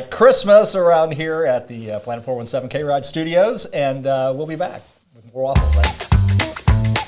Christmas around here at the Planet 417 K-ROG studios, and we'll be back with more waffles later.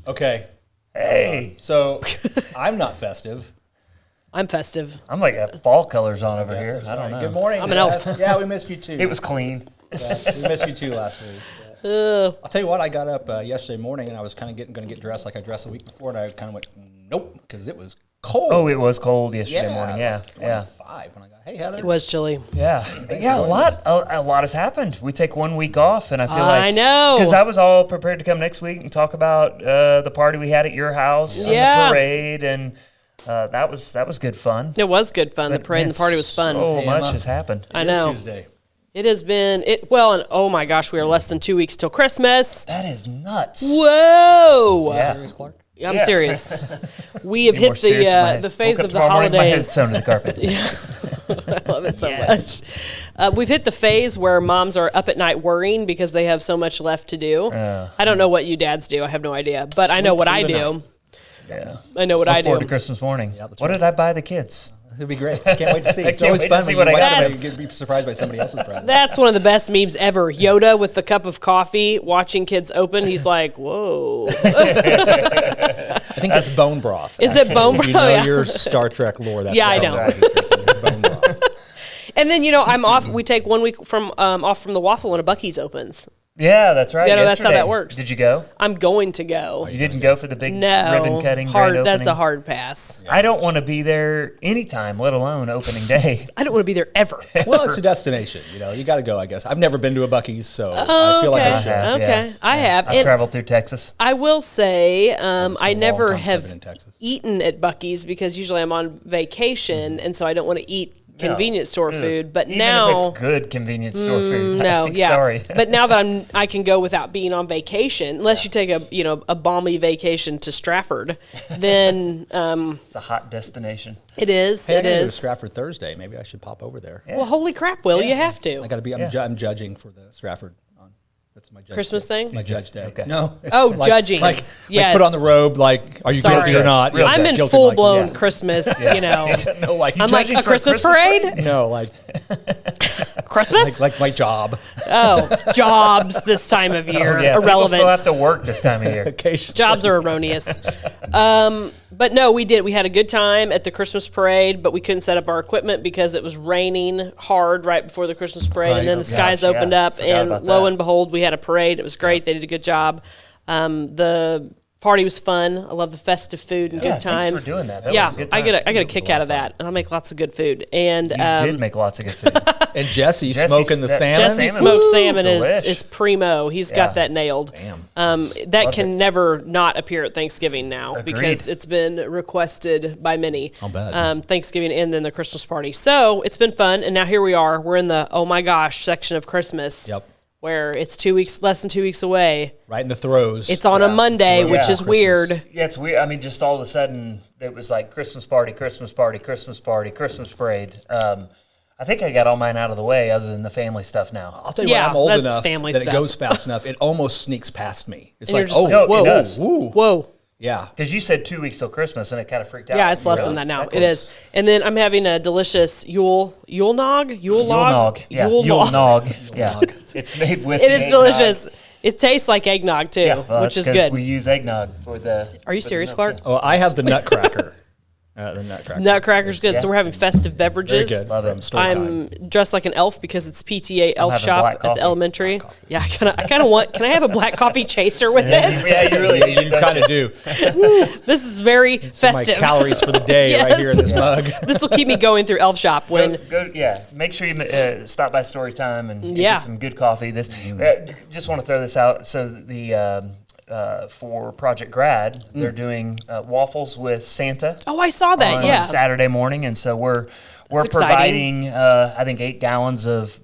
Okay. Hey. So I'm not festive. I'm festive. I'm like got fall colors on over here. I don't know. Good morning. I'm an elf. Yeah, we missed you too. It was clean. Yeah, we missed you too last week. I'll tell you what, I got up yesterday morning and I was kind of going to get dressed like I dressed the week before, and I kind of went, nope, because it was cold. Oh, it was cold yesterday morning. Yeah, like yeah. 25 when I got, hey Heather. It was chilly. Yeah, yeah. A lot has happened. We take 1 week off, and I feel like I know, because I was all prepared to come next week and talk about the party we had at your house, and the parade, and that was good fun. It was good fun. But The parade and the party was fun. So Hey, much Emma. has happened. I know. Tuesday. It has been well, and oh my gosh, we are less than 2 weeks till Christmas. That is nuts. Whoa! Yeah. Serious, Clark? I'm Yeah. serious. We have Be more hit serious the phase Woke up of the tomorrow morning, my holidays. head's sewn to the carpet. I love it so much. We've hit the phase where moms are up at night worrying because they have so much left to do. I don't know what you dads do. I have no idea, but I know what I do. Yeah. I know what I Look forward do. to Christmas morning. Yeah, that's What right. did I buy the kids? It'll be great. I can't wait to see. It's can't always wait to fun see when you what I watch got. somebody be surprised by somebody else's present. That's one of the best memes ever. Yoda with the cup of coffee, watching kids open. He's like, "Whoa." I think that's bone broth. Is it bone If you broth? know Yeah. your Star Trek lore. That's Yeah, what I was know. right. Bone broth. And then I'm off. We take 1 week from off from the waffle when a Buc-ee's opens. Yeah, that's right. Yeah, no, that's how yesterday. that works. Did you go? I'm going to go. You didn't go for the big No, ribbon cutting hard. grand That's a opening? hard pass. I don't want to be there anytime, let alone opening day. I don't want to be there ever. Well, it's a destination. You got to go, I guess. I've never been to a Buc-ee's, so I feel like I should. Okay, I have. I've And traveled through Texas. I will say, It's been I a long never time since I've been have in Texas. eaten at Buc-ee's because usually I'm on vacation, and so I don't want to eat convenience store food. But Even now, if it's good convenience store food. no, Like, yeah. Sorry. But now that I can go without being on vacation, unless you take a balmy vacation to Stratford, then It's a hot destination. it is. Hey, I It gotta go to is. Stratford Thursday. Maybe I should pop over there. Well, holy crap, Will, you have to. I got to be. I'm judging for the Stratford. That's my judge Christmas day. thing? My judge day. Okay. No. it's Oh, judging. Like Yes. put on the robe. Like, are you Sorry. guilty or not? Real Yeah, I'm in guilty, full like, blown yeah. Christmas, No, like I'm like, judging a for a Christmas Christmas parade? no, like Christmas? like my job. Oh, jobs this time of year. Yeah, people Irrelevant. still have to work this time of year. Occasionally. Jobs are erroneous. But no, we did. We had a good time at the Christmas parade, but we couldn't set up our equipment because it was raining hard right before the Christmas parade. Right. And then the Oh, skies gosh, opened yeah. up, Forgot and about lo that. and behold, we had a parade. It was great. They did a good job. The party was fun. I love the festive food and Yeah, good thanks for times. doing that. That yeah, was a good I time. get a It was kick a lot out of of that, and I make lots of good food. And You did make lots of good food. And Jesse Jesse's- smoking the that- salmon. Jesse Salmon smoked was salmon delish. is primo. He's Yeah. got that nailed. Damn. That Loved can it. never not appear at Thanksgiving now Agreed. because it's been requested by many. I'll bet. Thanksgiving and then the Christmas party. So it's been fun, and now here we are. We're in the oh my gosh section of Christmas. Yep. where it's 2 weeks, less than 2 weeks away. Right in the throes. It's on a Monday, which is Christmas. weird. Yeah, it's weird. I mean, just all of a sudden, it was like Christmas party, Christmas party, Christmas party, Christmas parade. I think I got all mine out of the way other than the family stuff now. I'll tell you what, I'm old that's enough family that stuff. it goes fast enough. It almost sneaks past me. It's And you're like, just oh, like, it does. Whoa. Yeah. Because you said 2 weeks till Christmas, and it kind of freaked out. Yeah, it's less than that now. It is. And then I'm having a delicious Yule nog? Yule log? Yeah, Yule Yule nog. nog. Yeah, it's made with It is eggnog. delicious. It tastes like eggnog, too, Yeah, well, which that's is 'cause good. we use eggnog for the... Are you for the serious, milk, Clark? yeah. Oh, I have the Nutcracker. The Nutcracker. Nutcracker's good. Yeah. So we're having festive beverages. Very good. Love from it. Story I'm Time. dressed like an elf because it's PTA elf having shop black at coffee. the elementary. Yeah, I kind of want. Can I have a black coffee chaser with this? Yeah, you really Yeah, you kind of do. This is very So my festive. calories for the day right Yes. here in this mug. This will keep me going through elf shop when. Make sure you stop by Story Time and Yeah. get some good coffee. Just want to throw this out. So for Project Grad, they're doing waffles with Santa. Oh, I saw that. On Yeah. Saturday morning, and so we're exciting. providing I think 8 gallons of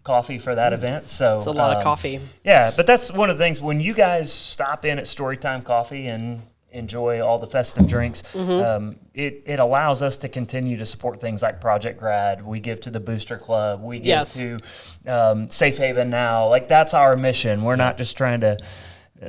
coffee for that event. So It's a lot of coffee. Yeah, but that's one of the things when you guys stop in at Storytime Coffee and enjoy all the festive drinks. It allows us to continue to support things like Project Grad. We give to the Booster Club. We give Yes. to Safe Haven Now. Like that's our mission. We're not just trying to.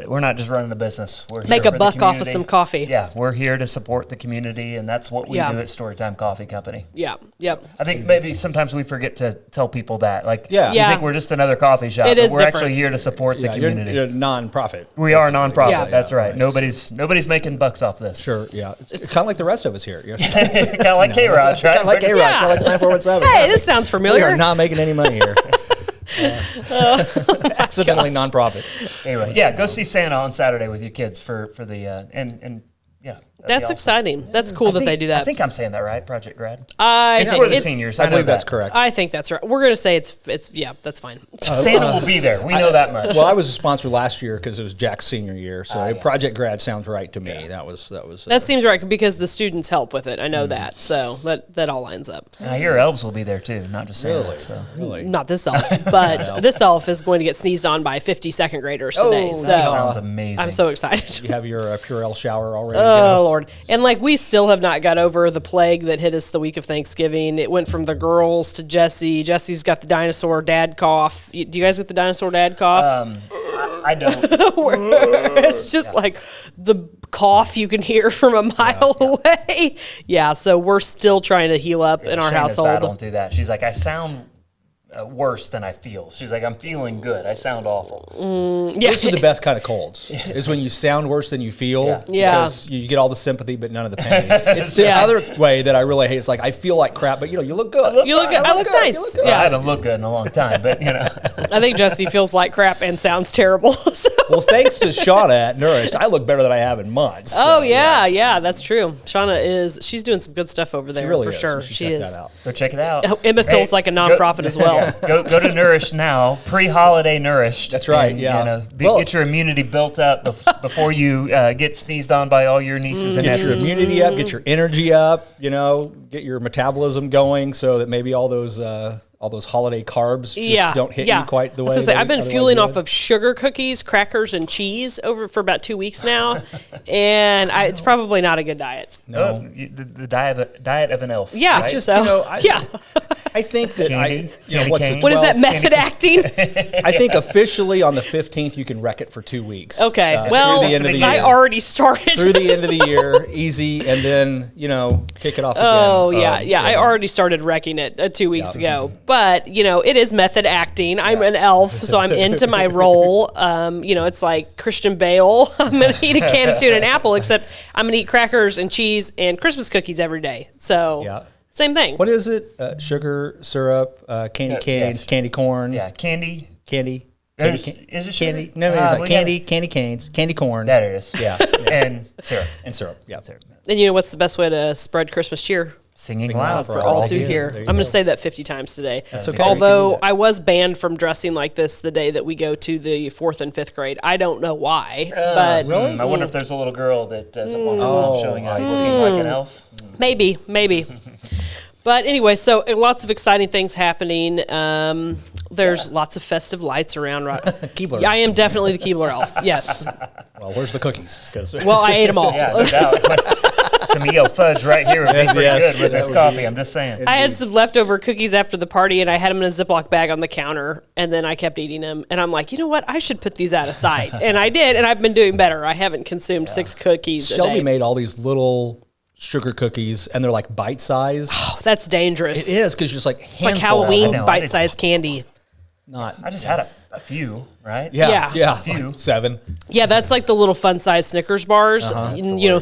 We're not just running a business. We're Make here a for the buck off of community. some coffee. Yeah, we're here to support the community, and that's what we Yeah. do at Storytime Coffee Company. Yeah. Yep. I think maybe sometimes we forget to tell people that. Like, Yeah. you Yeah. think we're just another coffee shop, It but is we're different. actually here to support the Yeah, community. you're a non-profit. We are a nonprofit. Yeah. That's right. right. Nobody's making bucks off this. Sure, yeah. It's kind of like the rest of us here. You know? Kind of like K-ROG, right? Kind of like K-ROG, Yeah. kind of like 9417. Hey, this sounds We familiar. are not making any money here. Accidentally non-profit. Anyway, yeah, go see Santa on Saturday with your kids for the and yeah. that'd be That's awesome. exciting. That's cool that they do that. I think I'm saying that right, Project Grad. I It's think for the it's- seniors. I know believe that. that's correct. I think that's right. We're gonna say it's yeah. That's fine. Santa will be there. We know that much. Well, I was a sponsor last year because it was Jack's senior year, so yeah. Project Grad sounds right to me. That was. That seems right because the students help with it. I know that, so that all lines up. And I hear elves will be there too, not just Santa. Really? So. Really. Not this elf, but this elf is going to get sneezed on by 50 second graders today. Oh, so That sounds amazing. I'm so excited. You have your Purell shower already. Oh Lord! And like we still have not got over the plague that hit us the week of Thanksgiving. It went from the girls to Jesse. Jesse's got the dinosaur dad cough. Do you guys get the dinosaur dad cough? I don't. It's just like the cough you can hear from a mile away. Yeah, so we're still trying to heal up in our Shayna's battling household. through that. She's like, I sound worse than I feel. She's like, I'm feeling good. I sound awful. Yeah. Those are the best kind of colds. Is when you sound worse than you feel. Yeah. Yeah. Because you get all the sympathy, but none of the pain. It's the Yeah. other way that I really hate. It's like I feel like crap, but you look good. You look good. I look good. nice. You look good. Yeah. I haven't looked good in a long time, but I think Jesse feels like crap and sounds terrible. So- Well, thanks to Shauna at Nourished, I look better than I have in months. Oh So, yeah, that's true. Shauna she's doing some good stuff over there She really for is. sure. You should She check is. that out. go check it out. Emma feels like a nonprofit as well. Go to Nourished now, pre-holiday Nourished. That's right, And, yeah. Get your immunity built up before you get sneezed on by all your nieces and Get your nephews. immunity up, get your energy up, get your metabolism going so that maybe all those holiday carbs just don't hit you quite the way. I've been fueling off of. of sugar cookies, crackers, and cheese for about 2 weeks now, and it's probably not a good diet. No, the diet of an elf. Yeah, right? Just, so I- I think that Candy? Candy what's cane? it? what is that 12? method acting? I think officially on the 15th you can wreck it for 2 weeks. Okay, Through well, the end of the year. I already started Through the end of the year, easy, and then kick it off again. Oh yeah. I already started wrecking it 2 weeks ago. But it is method acting. I'm an elf, so I'm into my role. It's like Christian Bale. I'm gonna eat a can of tuna and apple, except I'm gonna eat crackers and cheese and Christmas cookies every day. So Yeah. same thing. What is it? Sugar, syrup, candy canes, candy corn, Yeah, candy. candy. Is Candy, it sugar? candy? No, it's like we candy, candy canes, candy corn. That it is. Yeah, And syrup. and syrup. Yeah, And what's the best way to spread Christmas cheer? Singing Singing loud loud For all to There hear. you I'm going go. to say that 50 times today. That's okay. Although You can do that. I was banned from dressing like this the day that we go to the 4th and 5th grade. I don't know why, but really? I wonder if there's a little girl that doesn't want her mom showing up looking like an elf. maybe. But anyway, so lots of exciting things happening. There's lots of festive lights around. Keebler. Yeah, I am definitely the Keebler elf. Yes. Well, where's the cookies? Well, I ate them all. Yeah, no doubt. Some EO fudge right here would be pretty Yes, good with this that would coffee. be- I'm just saying. I had some leftover cookies after the party, and I had them in a Ziploc bag on the counter, and then I kept eating them. And I'm like, you know what? I should put these out of sight. And I did, and I've been doing better. I haven't consumed 6 cookies a Shelby day. made all these little sugar cookies, and they're like bite size. Oh, that's dangerous. It is because you're just like It's like handful of Halloween them. I bite-sized candy. Not. I just had a few, right? Yeah, Yeah. yeah, like 7. Yeah, that's like the little fun-sized Snickers bars. And, you know,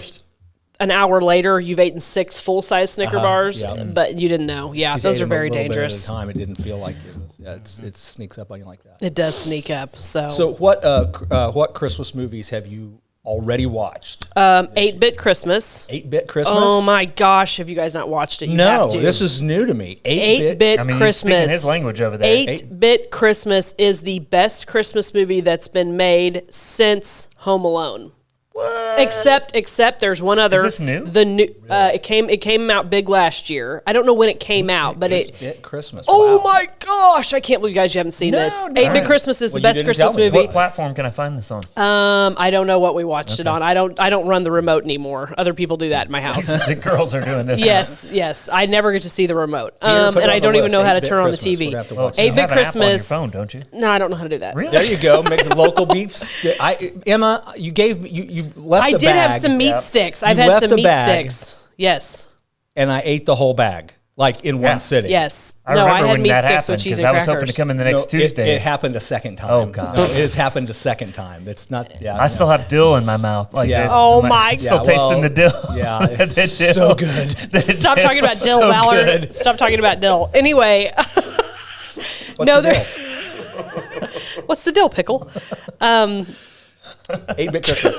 an hour later, you've eaten 6 full-size Snicker bars, yeah. but you didn't know. Yeah, 'Cause you those ate are them a very little bit dangerous. At a time, it didn't feel like it was. Yeah, it sneaks up on you like that. It does sneak up. So what Christmas movies have you already watched? 8-Bit Christmas. 8-Bit Christmas. Oh my gosh, have you guys not watched it? You No, have to. this is new to me. 8-bit. 8-Bit I mean, you're speaking Christmas. his language over there. 8-Bit Christmas is the best Christmas movie that's been made since Home Alone. What? Except there's one other. Is this new? The new it came out big last year. I don't know when it came out, but it 8-bit Christmas. Oh Wow. my gosh, I can't believe you guys haven't seen No, this. no. 8-Bit Christmas is Well, the you best didn't Christmas tell me. movie. What platform can I find this on? I don't know what we watched it on. I don't run the remote anymore. Other people do that in my house. The girls are doing this. Yes. I never get to see the remote. Here, put it And on I the don't even list, know how to 8-bit turn on the Christmas. TV. We'd have to Well, watch you that. 8-Bit have an app on your Christmas. phone, don't you? No, I don't know how to do that. Really? There you go. Make the local beef stick. Emma, you gave me you left I the did bag. have some meat Yep. sticks. I've You had left some the meat bag. sticks. Yes. and I ate the whole bag, like in one sitting. Yes. I No, I remember had when meat that sticks with happened cheese because and I was crackers. hoping to come in the No, next Tuesday. It happened a second time. Oh, God. No, it has happened a second time. It's not. Yeah. I still have dill in my mouth. Like Yeah. Oh, my Still Yeah, tasting well, the dill. Yeah, The it's dill. so good. Stop talking about dill, So Valor. good. Stop talking about dill. Anyway, What's No, the there- deal? what's the dill, pickle? 8-bit Christmas.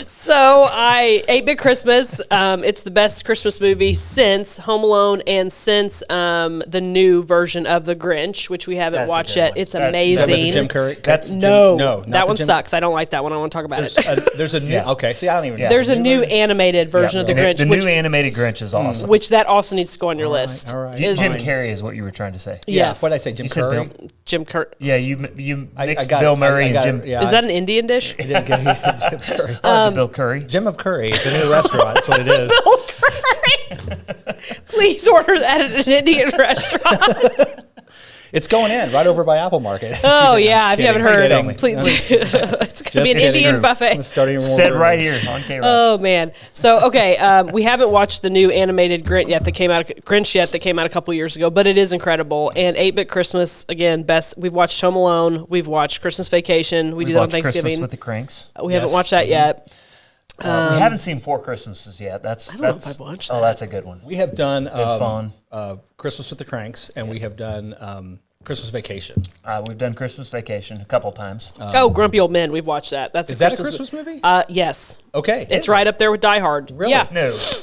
So 8-Bit Christmas. It's the best Christmas movie since Home Alone and since the new version of The Grinch, which we haven't That's a watched good yet. one. It's That- amazing. That was a Jim Curry. That's- No, not that the one Jim- sucks. I don't like that one. I want to talk about it. There's a new. Okay, see, I don't even. know. There's a new animated version of The Grinch, The which, new animated Grinch is awesome. which that also needs to go on your list. all right. Is- Jim Carrey is what you were trying to say. Yeah, Yes. what did I say? Jim You said Curry. Bill. Jim Curry. Yeah, you I mixed got Bill it. Murray I got and it. Jim. Yeah, Is that an Indian dish? I didn't get Jim Curry. Bill Curry. Jim of Curry. It's a new restaurant. That's what it is. Please order that at an Indian restaurant. It's going in right over by Apple Market. Oh yeah, if you haven't heard, kidding. please. It's gonna be an kidding. Indian I'm buffet. starting to Said remember. right here on K-ROG. Oh man. So okay, we haven't watched the new animated Grinch yet that came out a couple years ago, but it is incredible. And 8-Bit Christmas again, best. We've watched Home Alone. We've watched Christmas Vacation. We did it on watched Christmas Thanksgiving. with the Cranks. We haven't Yes. watched that yet. We haven't seen Four Christmases yet. That's don't know if I've watched Oh, that. that's a good one. We have done fun. Christmas with the Cranks, and we have done Christmas Vacation. We've done Christmas Vacation a couple times. Grumpy Old Men. We've watched that. That's Is that a Christmas movie? Yes. Okay, It's right up there with Die Hard. Really? Yeah.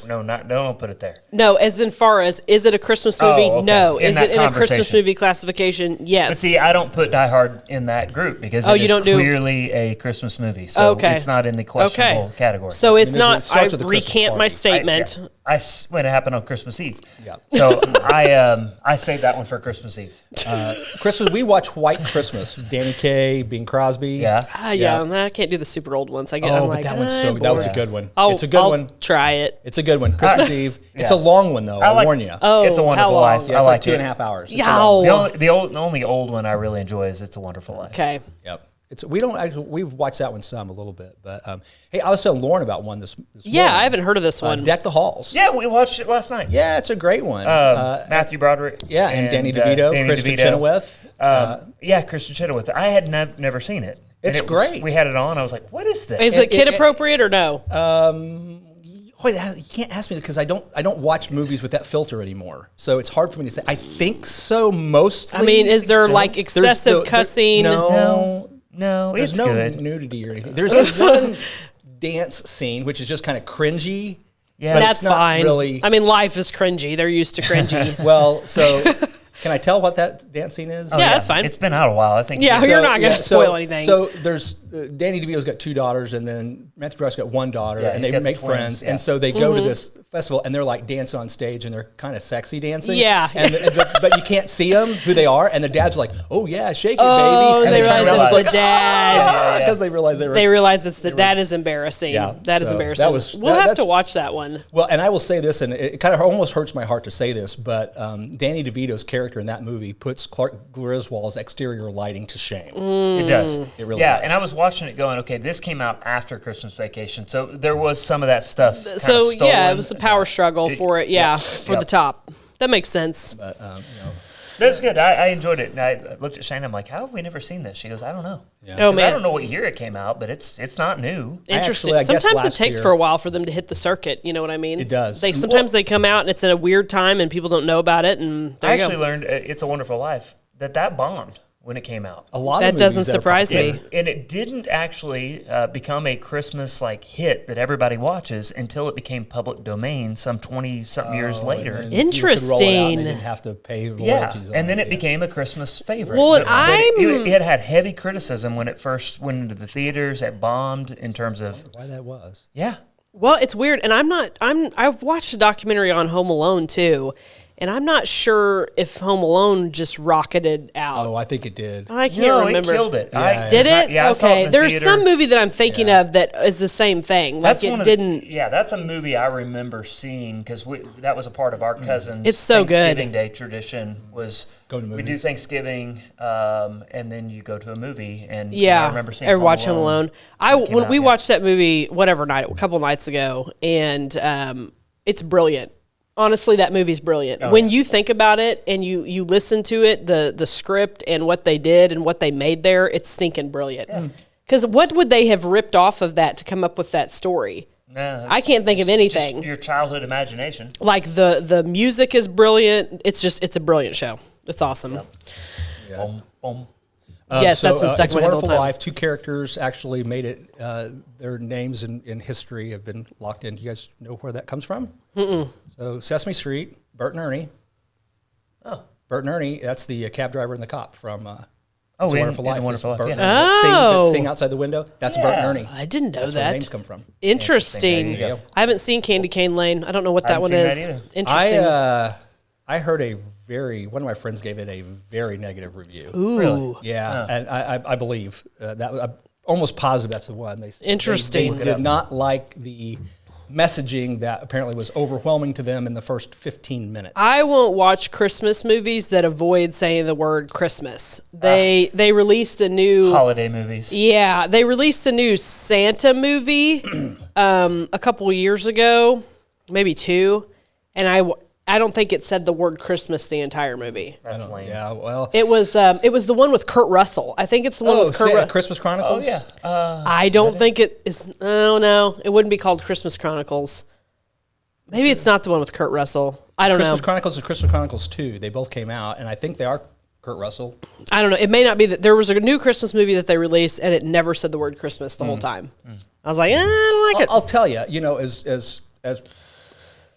No, don't put it there. No, as in far as is it a Christmas movie? Oh, okay. No. In Is that it in a Christmas conversation. movie classification? Yes. But see, I don't put Die Hard in that group because Oh, it you is don't do- clearly a Christmas movie. So Okay. it's not in the questionable category. So it's there's a- not. it starts I with the Christmas recant my party. statement. When it happened on Christmas Eve. Yeah. So I saved that one for Christmas Eve. Christmas. We watch White Christmas. Danny Kaye, Bing Crosby. Yeah. Yeah, I can't do the super old ones. I get. Oh, I'm but like, that one's I'm so. That was a bored. good one. I'll- It's a good I'll one. Try it. It's a good one. Christmas Eve. It's yeah. a long one though. I warn you. Oh, It's a Wonderful how long? Life. Yeah, I it's like like 2.5 hours. It's a Yow. long- The only old one I really enjoy is It's a Wonderful Life. Okay. Yep. We've watched that one some a little bit, but hey, I was telling Lauren about one this Yeah, morning. I haven't heard of this one. Deck the Halls. Yeah, we watched it last night. Yeah, it's a great one. Matthew Broderick. Yeah, and Danny DeVito, Kristen Chenoweth. Yeah, Kristen Chenoweth. I had never seen it. And It's it was- great. We had it on. I was like, "What is this?" Is it kid appropriate or no? Wait, you can't ask me because I don't watch movies with that filter anymore. So it's hard for me to say. I think so mostly. I mean, is there like There's excessive cussing? No, there's it's no good. nudity or anything. There's this one dance scene which is just kind of cringy. Yeah. but That's it's not fine. Really. I mean, life is cringy. They're used to cringy. Well, so can I tell what that dance scene is? Yeah, that's fine. It's been out a while. I think. Yeah. it's- you're not gonna spoil anything. So there's Danny DeVito's got 2 daughters, and then Matthew Broderick's got 1 daughter, Yeah, and he's they got make the twins, friends, yeah. and so they go to this festival, and they're like dancing on stage, and they're kind of sexy dancing. Yeah. But you can't see them, who they are, and the dad's like, oh yeah, shake it, Oh, baby. And they turn realize around, it's and the dad. because they realize they were. They realize that is embarrassing. Yeah, That is so embarrassing. We'll have to watch that one. Well, and I will say this, and it kind of almost hurts my heart to say this, but Danny DeVito's character in that movie puts Clark Griswold's exterior lighting to shame. It does. It really yeah, does. and I was watching it going, okay, this came out after Christmas Vacation, so there was some of that stuff. So stolen. yeah, it was a power struggle for it. Yeah, for the top. That makes sense. But, That's good. I enjoyed it. And I looked at Shane. I'm like, how have we never seen this? She goes, I don't know. Oh 'Cause man, I don't know what year it came out, but it's not new. interesting. I guess Sometimes it last takes year- for a while for them to hit the circuit. You know what I mean? It does. Sometimes they come out and it's in a weird time and people don't know about it. And there I you go. actually learned It's a Wonderful Life that bombed when it came out. a lot That of movies doesn't that are surprise popular- me. And it didn't actually become a Christmas hit that everybody watches until it became public domain some 20-something years later. And people could roll it out and Interesting. they didn't have to pay Yeah, royalties on and then it yeah. became a Christmas favorite. Well, and it had heavy criticism when it first went into the theaters. It bombed in terms of Why that was. yeah. Well, it's weird, and I've watched a documentary on Home Alone too, and I'm not sure if Home Alone just rocketed out. Oh, I think it did. I can't No, remember. it killed it. Yeah. Did it? Yeah, I saw it Okay. in the There's theater. some movie that I'm thinking of that is the same thing. Like One it of didn't. Yeah, that's a movie I remember seeing because that was a part of our cousin's It's so good. Thanksgiving Day tradition. Was Go to we movies. do Thanksgiving and then you go to a movie and Yeah, I remember seeing or watch Home Alone. When out, we yeah. watched that movie, whatever night, a couple nights ago, and it's brilliant. Honestly, that movie's brilliant. Oh, When yeah. you think about it and you listen to it, the script and what they did and what they made there, it's stinking brilliant. Because what would they have ripped off of that to come up with that story? No, I can't think of anything. Just your childhood imagination. Like the music is brilliant. It's a brilliant show. It's awesome. Boom, boom. Yes, that's been stuck It's in a my head the whole Wonderful time. Life. 2 characters actually made it. Their names in history have been locked in. Do you guys know where that comes from? So Sesame Street, Bert and Ernie. Oh. Bert and Ernie, that's the cab driver and the cop from It's Oh, a in- Wonderful in A Life. Wonderful It's Life, Bert yeah. and Ernie that Oh. sing outside the window. That's Bert and Yeah. Ernie. I didn't know That's where the that. names come from. Interesting. There you go. I haven't seen Candy Cane Lane. I don't know what that one haven't is. seen that either. Interesting. I heard one of my friends gave it a very negative review. Ooh. Really? Yeah, and I believe that I'm almost positive that's the one. Interesting. They did not like the messaging that apparently was overwhelming to them in the first 15 minutes. I won't watch Christmas movies that avoid saying the word Christmas. They released a new Holiday movies. Yeah, they released a new Santa movie a couple of years ago, maybe 2, and I don't think it said the word Christmas the entire movie. That's lame. Yeah, well, It was the one with Kurt Russell. I think it's the one with Kurt Russell. Christmas Oh Chronicles. yeah. I don't think it is. Oh no, it wouldn't be called Christmas Chronicles. Maybe it's not the one with Kurt Russell. I don't Christmas know. Chronicles and Christmas Chronicles 2. They both came out, and I think they are Kurt Russell. I don't know. It may not be that there was a new Christmas movie that they released, and it never said the word Christmas the whole time. I was like, I don't like it. I'll tell you, as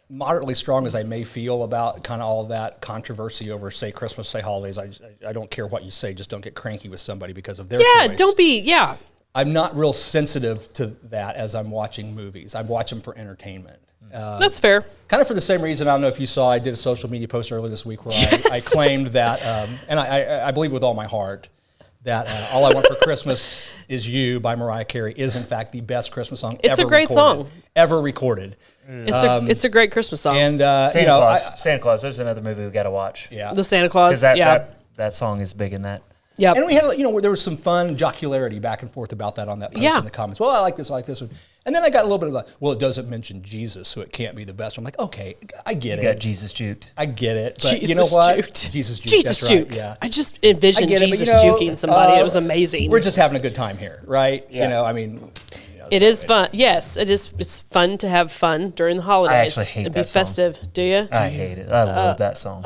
moderately strong as I may feel about kind of all that controversy over, say, Christmas, say, holidays, I don't care what you say. Just don't get cranky with somebody because of their Yeah, choice. don't be. Yeah, I'm not real sensitive to that as I'm watching movies. I watch them for entertainment. that's fair. Kind of for the same reason, I don't know if you saw, I did a social media post earlier this week where I claimed that, and I believe with all my heart, that All I Want for Christmas Is You by Mariah Carey is, in fact, the best Christmas song It's ever a great recorded. song. Ever recorded. It's a great Christmas song. And, Santa Claus. Santa Claus. There's another movie we got to watch. yeah. The Santa Claus. Because that song is big in that. Yep. And we had, where there was some fun jocularity back and forth about that on that post Yeah. in the comments. Well, I like this one. And then I got a little bit of like, well, it doesn't mention Jesus, so it can't be the best one. I'm like, okay, I get You it. got Jesus juked. I get it. But Jesus you know what? juked. Jesus juked. Jesus that's right, juke. yeah. I just envisioned I get it, but, Jesus juking somebody. It was amazing. We're just having a good time here, right? Yeah. It is fun. Yes, it is. It's fun to have fun during the holidays. actually hate and that be festive. Do you? I hate it. I love that song.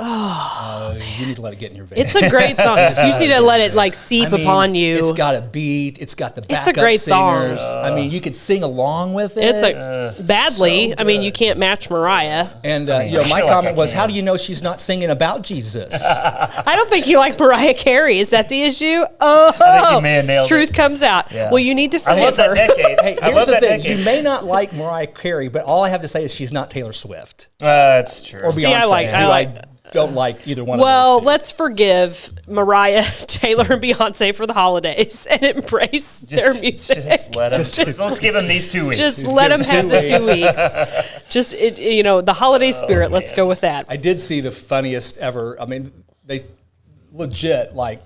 You need to let it get in your veins. It's a great song. You just need to let it like seep upon you. It's got a beat. It's got the backup It's a great singers. song. I mean, you could sing along with it. It's badly. so I mean, good. you can't match Mariah. And I my feel like comment I was, can. how do you know she's not singing about Jesus? I don't think you like Mariah Carey. Is that the issue? I think you may have nailed Truth it. comes out. Yeah. Well, you need to I love forgive that her. decade. Hey, I here's love the that thing. decade. You may not like Mariah Carey, but all I have to say is she's not Taylor Swift That's true. or Beyonce, See, I like- who I don't like either one Well, of those two. let's forgive Mariah, Taylor, and Beyonce for the holidays and embrace their music. Just let them. Let's give them these 2 weeks. Just let them give have 2 the 2 weeks. Just the holiday spirit. Let's go with that. I did see the funniest ever. I mean, they legit like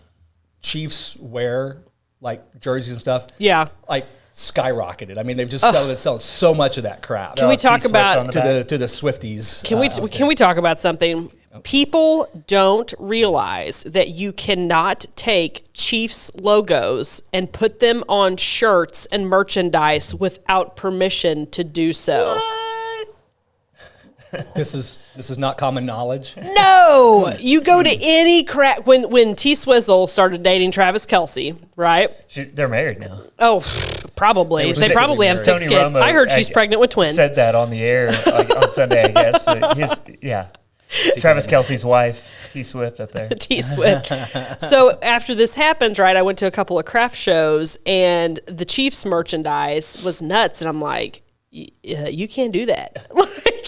Chiefs wear like jerseys and stuff. Yeah. Like skyrocketed. I mean, they've just selling so much of that crap. Can we talk T-Swift about- on the to back. the Swifties? Can we talk about something? People don't realize that you cannot take Chiefs logos and put them on shirts and merchandise without permission to do so. This is not common knowledge. No, you go to any crap. When T Swizzle started dating Travis Kelce, right? They're married now. Oh, probably. They probably have 6 Tony kids. Romo I heard she's pregnant with twins. Said that on the air on Sunday, I guess. Travis Kelce's wife, T Swift, up there. T Swift. So after this happens, right, I went to a couple of craft shows and the Chiefs merchandise was nuts. And I'm like, you can't do that.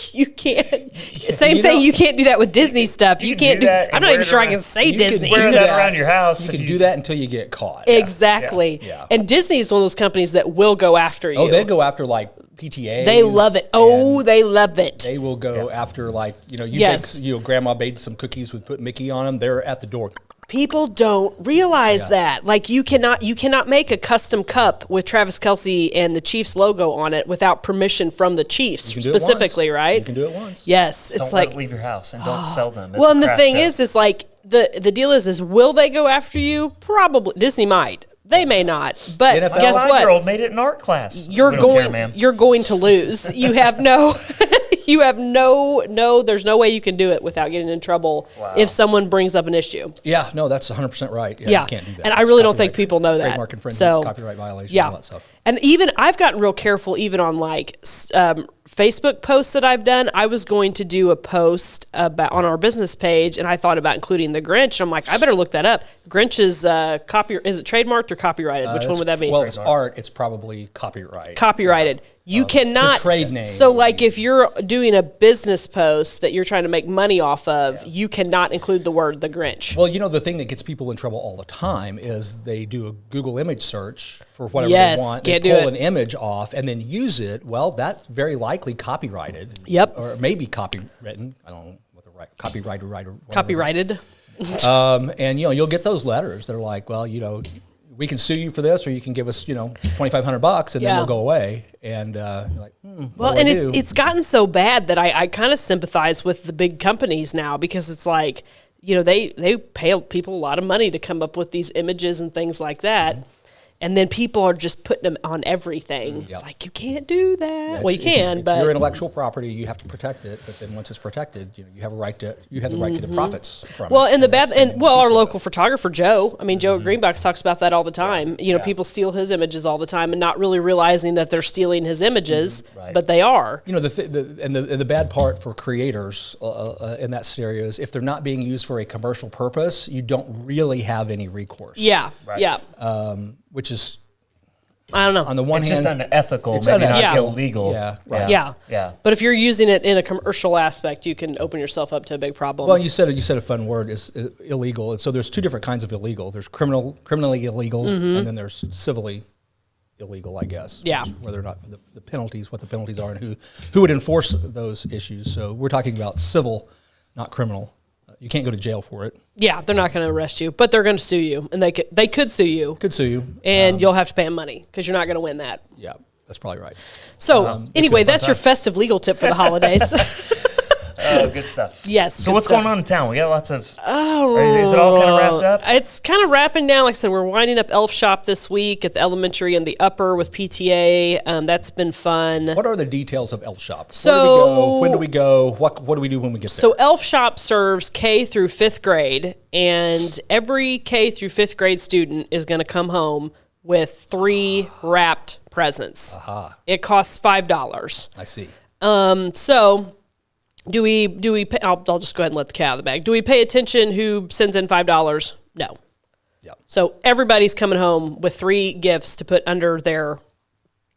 Like, you can't. Same thing. You can't do that with Disney stuff. You can can't do do that I'm and not wear even it sure I around- can say You can Disney. wear do that around your house You if can you- do that until you get caught. Exactly. Yeah. And Disney is one of those companies that will go after you. Oh, they go after like PTAs. They love it. Oh, and they love it. they will go after like you Yes. grandma made some cookies with put Mickey on them. They're at the door. People don't realize that. Like you cannot make a custom cup with Travis Kelce and the Chiefs logo on it without permission from the Chiefs You can do it specifically, once. right? You can do it once. Yes, Don't it's let like it leave your house and don't sell them. at well, and the craft thing show. is like the deal is will they go after you? Probably. Disney might. They may not. But NFL guess my what? 5-year-old made it in art class. You're We don't care, going ma'am. you're going to lose. You have no there's no way you can do it without getting in trouble if someone brings up an issue. Yeah, no, that's 100% right. Yeah. You can't do that. And I It's really don't think copyright- people know that. Trademark infringement, So, copyright violation, yeah. all that stuff. And even I've gotten real careful even on like Facebook posts that I've done. I was going to do a post about on our business page and I thought about including the Grinch. I'm like, I better look that up. Grinch is is it trademarked or copyrighted? Which one would that be? Well, it's art. It's probably copyright. Copyrighted. You cannot trade name. So like if you're doing a business post that you're trying to make money off of, you cannot include the word the Grinch. Well, the thing that gets people in trouble all the time is they do a Google image search for whatever Yes, they want. can't They do pull it. an image off and then use it. Well, that's very likely copyrighted. Yep. Or maybe copywritten. I don't know what the right copyrighted writer. Copyrighted. And you'll get those letters. They're like, well, we can sue you for this, or you can give us, $2,500, and then Yeah. we'll go away. And you're like, Well, what do and I do? it's gotten so bad that I kind of sympathize with the big companies now because it's like, they pay people a lot of money to come up with these images and things like that. Mm-hmm. And then people are just putting them on everything. Yep. It's like, you can't do that. Yeah, well, you it's- can, it's but your intellectual property. You have to protect it. But then once it's protected, you have the right to the profits from well, it. and the that's bad, and something well, to our do local with. photographer Joe. I mean, Joe Mm-hmm. at Greenbox talks about that all the time. People steal his images all the time, and not really realizing that they're stealing his images, Right. but they are. The bad part for creators in that scenario is if they're not being used for a commercial purpose, you don't really have any recourse. Yeah, Right. yeah. Which is I don't know. on the one It's hand, just unethical, it's maybe not unethical. illegal. Yeah, right. Yeah. Yeah. But if you're using it in a commercial aspect, you can open yourself up to a big problem. Well, you said a fun word is illegal, and so there's two different kinds of illegal. There's criminally illegal, and then there's civilly illegal, I guess. Mm-hmm. Yeah. Which, whether or not the penalties, what the penalties are, and who would enforce those issues. So we're talking about civil, not criminal. You can't go to jail for it. yeah, they're not going to arrest you, but they're going to sue you, and they could sue you, Could sue you. and you'll have to pay them money because you're not going to win that. Yeah, that's probably right. So anyway, that's your festive legal tip for the holidays. Good stuff. Yes. So good what's stuff. going on in town? We got lots of. Oh, Is it all kind of wrapped up? It's kind of wrapping down. Like I said, we're winding up Elf Shop this week at the elementary and the upper with PTA. That's been fun. What are the details of Elf Shop? So- When do we go? What do we do when we get So there? Elf Shop serves K through 5th grade, and every K through 5th grade student is going to come home with 3 wrapped presents. It costs $5. I see. So do we pay, I'll just go ahead and let the cat out of the bag. Do we pay attention who sends in $5? No. Yep. So everybody's coming home with 3 gifts to put under their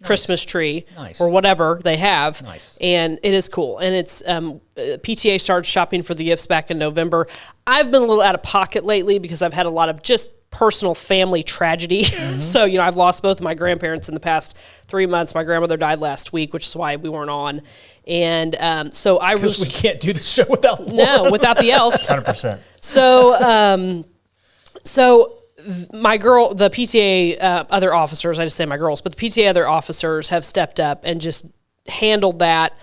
Christmas tree Nice. or whatever they have. Nice. And it is cool. And it's PTA started shopping for the gifts back in November. I've been a little out of pocket lately because I've had a lot of just personal family tragedy. So, I've lost both of my grandparents in the past 3 months. My grandmother died last week, which is why we weren't on. And so I Because was we can't do the show without Laura. no, without the elf. 100%. So, my girl, the PTA other officers, I just say my girls, but the PTA other officers have stepped up and just handled that.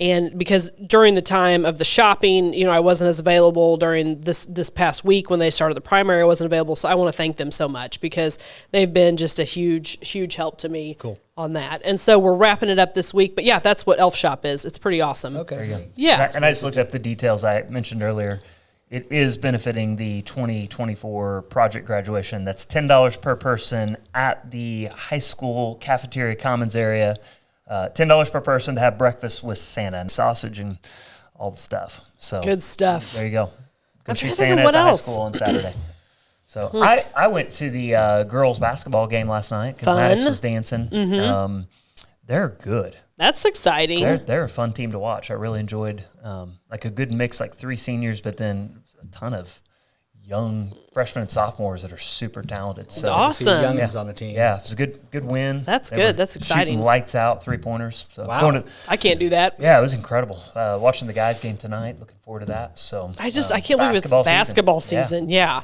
And because during the time of the shopping, I wasn't as available during this past week when they started the primary, I wasn't available. So I want to thank them so much because they've been just a huge help to me on that. And so we're wrapping it up this week. But yeah, that's what Elf Shop is. It's pretty awesome. Okay. There you go. Yeah. And I just looked up the details I mentioned earlier. It is benefiting the 2024 project graduation. That's $10 per person at the high school cafeteria commons area. $10 per person to have breakfast with Santa and sausage and all the stuff. So Good stuff. there you go. Go I'm see trying to think Santa of at what the else. high school on Saturday. So I went to the girls basketball game last night because Fun. Maddox was dancing. They're good. That's exciting. They're a fun team to watch. I really enjoyed like a good mix, like 3 seniors, but then a ton of young freshmen and sophomores that are super talented. So Awesome. See youngins on the team. yeah, it was a good win. That's They good. were That's exciting. Shooting lights out 3-pointers. So Wow. going to- I can't do that. yeah, it was incredible. Watching the guys game tonight. Looking forward to that. So I can't believe it's basketball season. Yeah.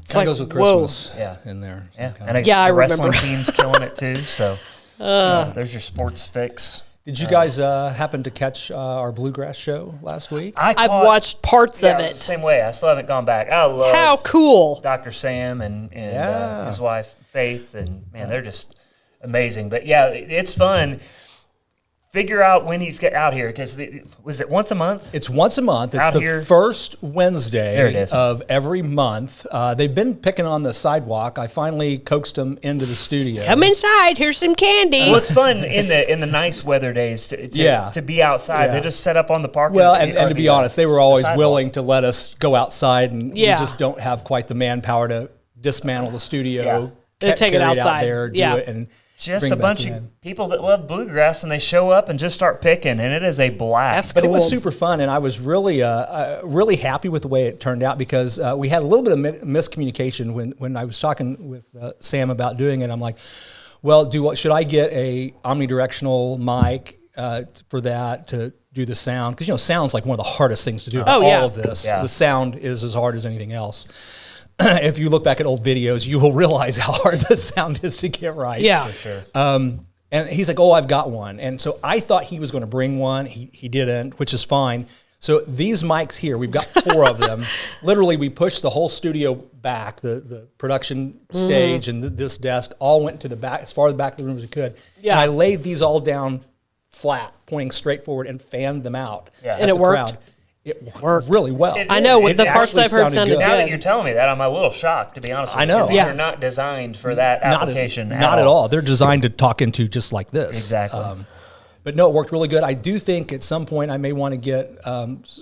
It's Kind of goes with whoa. Christmas Yeah. in there. Yeah, Kinda- and Yeah, I the wrestling remember. team's killing it too. So there's your sports fix. Did you guys happen to catch our Bluegrass show last week? I've caught- watched parts yeah, of it was the it. same way. I still haven't gone back. I love How cool. Dr. Sam and Yeah. his wife Faith, and man, they're just amazing. But yeah, it's fun. Figure out when he's out here because was it once a month? It's once a month. It's Out the here. first Wednesday There it is. of every month. They've been picking on the sidewalk. I finally coaxed them into the studio. Come inside. Here's some candy. Well, it's fun in the nice weather days to be outside. Yeah. They just set up on the park. Well, and to be honest, they were always sidewalk. willing to let us go outside, and Yeah. we just don't have quite the manpower to dismantle the studio, Yeah. They take it carry outside. out there, do Yeah. it, and Just bring a it back bunch in. of people that love bluegrass, and they show up and just start picking, and it is a blast. That's But it was Cool. super fun, and I was really, really happy with the way it turned out because we had a little bit of miscommunication when I was talking with Sam about doing it. I'm like, well, should I get a omnidirectional mic for that to do the sound? Because sound's like one of the hardest things to do about Oh, yeah. all of this. Yeah. The sound is as hard as anything else. If you look back at old videos, you will realize how hard the sound is to get right. Yeah. Sure. And he's like, oh, I've got one. And so I thought he was going to bring one. He didn't, which is fine. So these mics here, we've got 4 of them. Literally, we pushed the whole studio back, the production stage and this desk all went to the back, as far the back of the room as we could. Yeah. And I laid these all down flat, pointing straight forward and fanned them out. Yeah. at And it the worked? crowd. It worked really well. It I know. With It the parts actually I've heard sounded good. Now good. that you're telling me that, I'm a little shocked, to be honest with I you. know. 'Cause these Yeah. are not designed for that application Not at all. They're designed to talk into just like this. Exactly. But no, it worked really good. I do think at some point I may want to get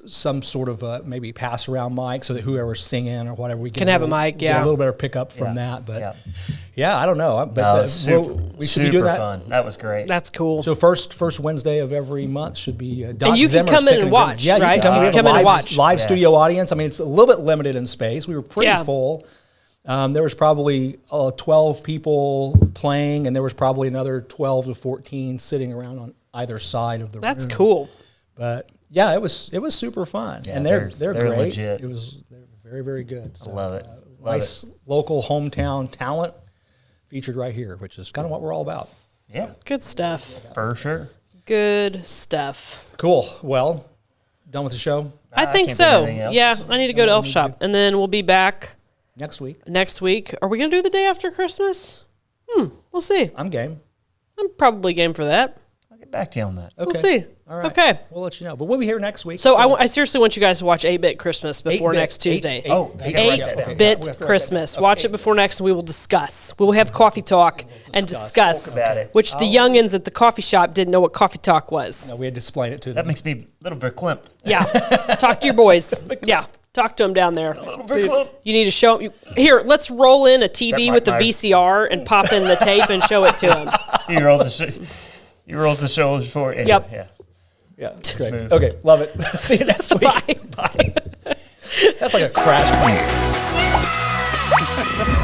some sort of maybe pass around mic so that whoever's singing or whatever we Can have a mic, get yeah. a little better pickup from Yeah. that. But Yeah. yeah, I don't know. But No, super, we should be super doing that. fun. That was great. That's cool. So first Wednesday of every month should be Doc And you can Zimmer's come in picking and a good- watch, Yeah, right? you can come. You We can have a come in and live, watch. live Yeah. studio audience. I mean, it's a little bit limited in space. We were pretty Yeah. full. There was probably 12 people playing, and there was probably another 12 to 14 sitting around on either side of the room. That's cool. But yeah, it was super fun, Yeah, and they're they're great. legit. They're very, very good. So, love it. Love nice local hometown talent featured right here, which is kind of what we're all about. Yeah, Good stuff. for sure. Good stuff. Cool. Well, Done with the show I think can't think of so. anything else. Yeah, I need to go to Elf Shop, and then we'll be back next week. next week. Are we gonna do the day after Christmas? We'll see. I'm game. I'm probably game for that. I'll get back to you on that. Okay. We'll see. All right. Okay. We'll let you know. But we'll be here next week. So I seriously want you guys to watch 8-Bit Christmas before 8-bit, next Tuesday. Oh, I gotta write that down. 8-Bit We have to write Christmas. that down. Watch it before next, and we will discuss. We will have coffee talk and discuss, Talk about it. which the youngins at the coffee shop didn't know what coffee talk was. No, we had to explain it to That them. makes me a little bit verklempt. Yeah. Talk to your boys. Yeah. Talk to them down there. Verklempt. You need to show them. Here, let's roll in a TV Mike with the Myers. VCR and pop in the tape and show it to them. He rolls the shoulders forward. Anyway, Yep. Yeah. Yeah, it's great. Smooth. Okay, love it. See you next week. Bye. Bye. That's like a crash point.